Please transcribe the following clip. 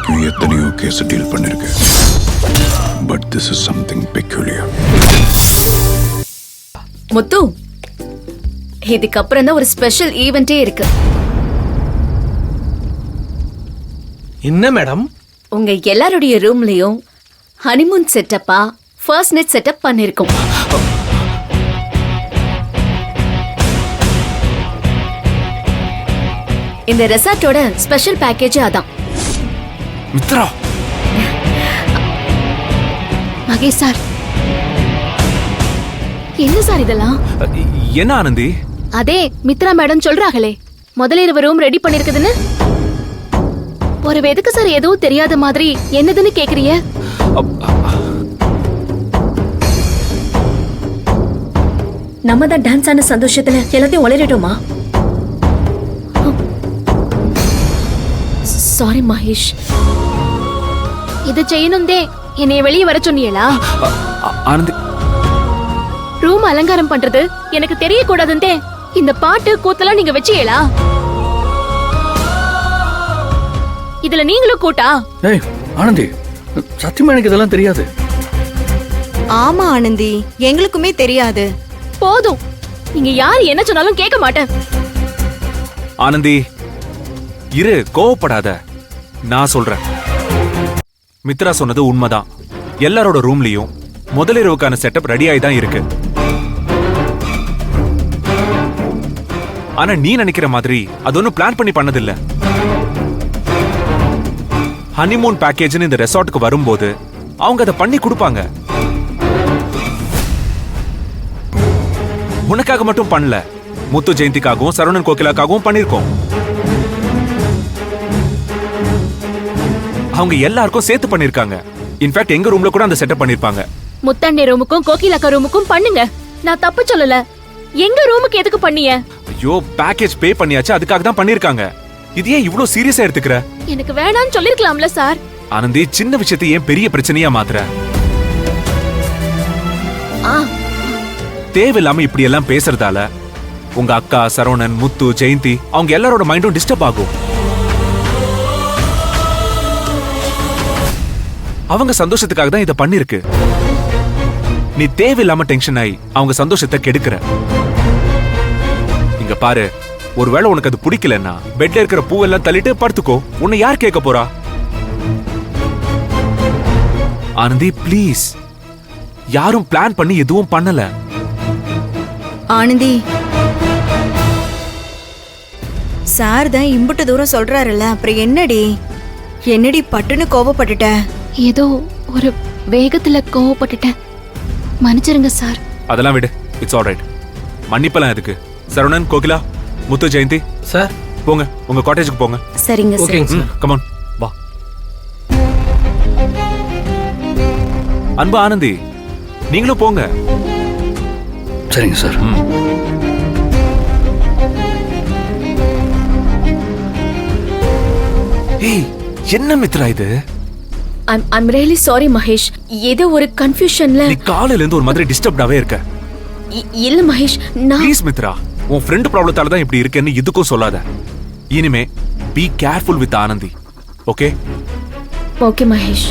வரைக்கும் எத்தனையோ case deal பண்ணிருக்கேன். But this is something peculiar. Muthu, இதுக்கப்புறம் தான் ஒரு ஸ்பெஷல் ஈவென்ட்டே இருக்கு. என்ன மேடம்? உங்க எல்லாருடைய ரூம்லயும் ஹனிமூன் செட்டப்பா ஃபர்ஸ்ட் நைட் செட்டப் பண்ணிருக்கோம். இந்த ரெசார்ட்டோட ஸ்பெஷல் பேக்கேஜ் அதான். மித்ரா, மகேஷ் சார், என்ன சார் இதெல்லாம்? என்ன ஆனந்தி? அதே மித்ரா மேடம் சொல்றாங்களே முதல்ல இரவு ரூம் ரெடி பண்ணிருக்குதுன்னு. ஒரு எதுக்கு சார் எதுவும் தெரியாத மாதிரி என்னதுன்னு கேக்குறீங்க? நம்ம தான் டான்ஸ் ஆன சந்தோஷத்துல எல்லாத்தையும் உளறிட்டோமா? சாரி மகேஷ், இது செய்யணும்தே என்னைய வெளியே வர சொன்னீங்களா? ஆனந்தி, ரூம் அலங்காரம் பண்றது எனக்கு தெரியக்கூடாதுந்தே இந்த பாட்டு கூத்தெல்லாம் நீங்க வச்சீங்களா? இதுல நீங்களும் கூட்டா? ஏய் ஆனந்தி, சத்தியமா எனக்கு இதெல்லாம் தெரியாது. ஆமா ஆனந்தி, எங்களுக்குமே தெரியாது. போதும், நீங்க யார் என்ன சொன்னாலும் கேட்க மாட்டேன். ஆனந்தி இரு, கோவப்படாத. நான் சொல்றேன். மித்ரா சொன்னது உண்மைதான். எல்லாரோட ரூம்லயும் முதலிரவுக்கான செட்டப் ரெடி ஆகி தான் இருக்கு. ஆனா நீ நினைக்கிற மாதிரி அது ஒன்னும் பிளான் பண்ணி பண்ணதில்ல. ஹனிமூன் பேக்கேஜ்னு இந்த ரெசார்ட்டுக்கு வரும்போது அவங்க அதை பண்ணி கொடுப்பாங்க. உனக்காக மட்டும் பண்ணல, முத்து ஜெயந்திக்காகவும் சரவணன் கோகிலாக்காகவும் பண்ணிருக்கோம். அவங்க எல்லாருக்கும் சேர்த்து பண்ணிருக்காங்க. இன்ஃபேக்ட் எங்க ரூம்ல கூட அந்த செட்டப் பண்ணிருப்பாங்க. முத்தண்ணே ரூமுக்கும் கோகிலாக்கா ரூமுக்கும் பண்ணுங்க, நான் தப்பு சொல்லல. எங்க ரூமுக்கு எதுக்கு பண்ணீங்க? ஐயோ, பேக்கேஜ் பே பண்ணியாச்சு, அதுக்காக தான் பண்ணிருக்காங்க. இது ஏன் இவ்ளோ சீரியஸா எடுத்துக்கிற? எனக்கு வேணாம்னு சொல்லிருக்கலாம்ல சார். ஆனந்தி, சின்ன விஷயத்தை ஏன் பெரிய பிரச்சனையா மாத்துற? தேவையில்லாம இப்படி எல்லாம் பேசுறதால உங்க அக்கா சரவணன், முத்து, ஜெயந்தி அவங்க எல்லாரோட மைண்டும் டிஸ்டர்ப் ஆகும். அவங்க சந்தோஷத்துக்காக தான் இதை பண்ணிருக்கு. நீ தேவையில்லாம டென்ஷன் ஆகி அவங்க சந்தோஷத்தை கெடுக்கிற. இங்க பாரு, ஒருவேளை உனக்கு அது பிடிக்கலன்னா பெட்ல இருக்கிற பூவெல்லாம் தள்ளிட்டு படுத்துக்கோ. உன்னை யார் கேட்க போறா? ஆனந்தி ப்ளீஸ், யாரும் பிளான் பண்ணி எதுவும் பண்ணல. ஆனந்தி, சார் தான் இம்புட்டு தூரம் சொல்றாருல்ல, அப்புறம் என்னடி பட்டுன்னு கோபப்பட்டுட்ட? ஏதோ ஒரு வேகத்துல கோவப்பட்டுட்டேன், மன்னிச்சிருங்க சார். அதெல்லாம் விடு, இட்ஸ் ஆல்ரைட். மன்னிப்பெல்லாம் எதுக்கு? சரவணன், கோகிலா, முத்து, ஜெயந்தி சார் போங்க, உங்க காட்டேஜுக்கு போங்க. சரிங்க சார். ஓகேங்க சார். கம் ஆன், வா. அன்பு ஆனந்தி, நீங்களும் போங்க. சரிங்க சார். ஏய், என்ன மித்ரா இது? I'm really sorry மகேஷ், ஏதோ ஒரு கன்ஃபியூஷன்ல. நீ காலையில இருந்து ஒரு மாதிரி டிஸ்டர்ப்டாவே இருக்க. இல்ல மகேஷ், நான் ப்ளீஸ் மித்ரா, உன் ஃப்ரெண்ட் ப்ராப்ளத்தால தான் இப்படி இருக்கேன்னு இதுக்கும் சொல்லாத. இனிமே be careful with Anandi, okay? Okay Mahesh.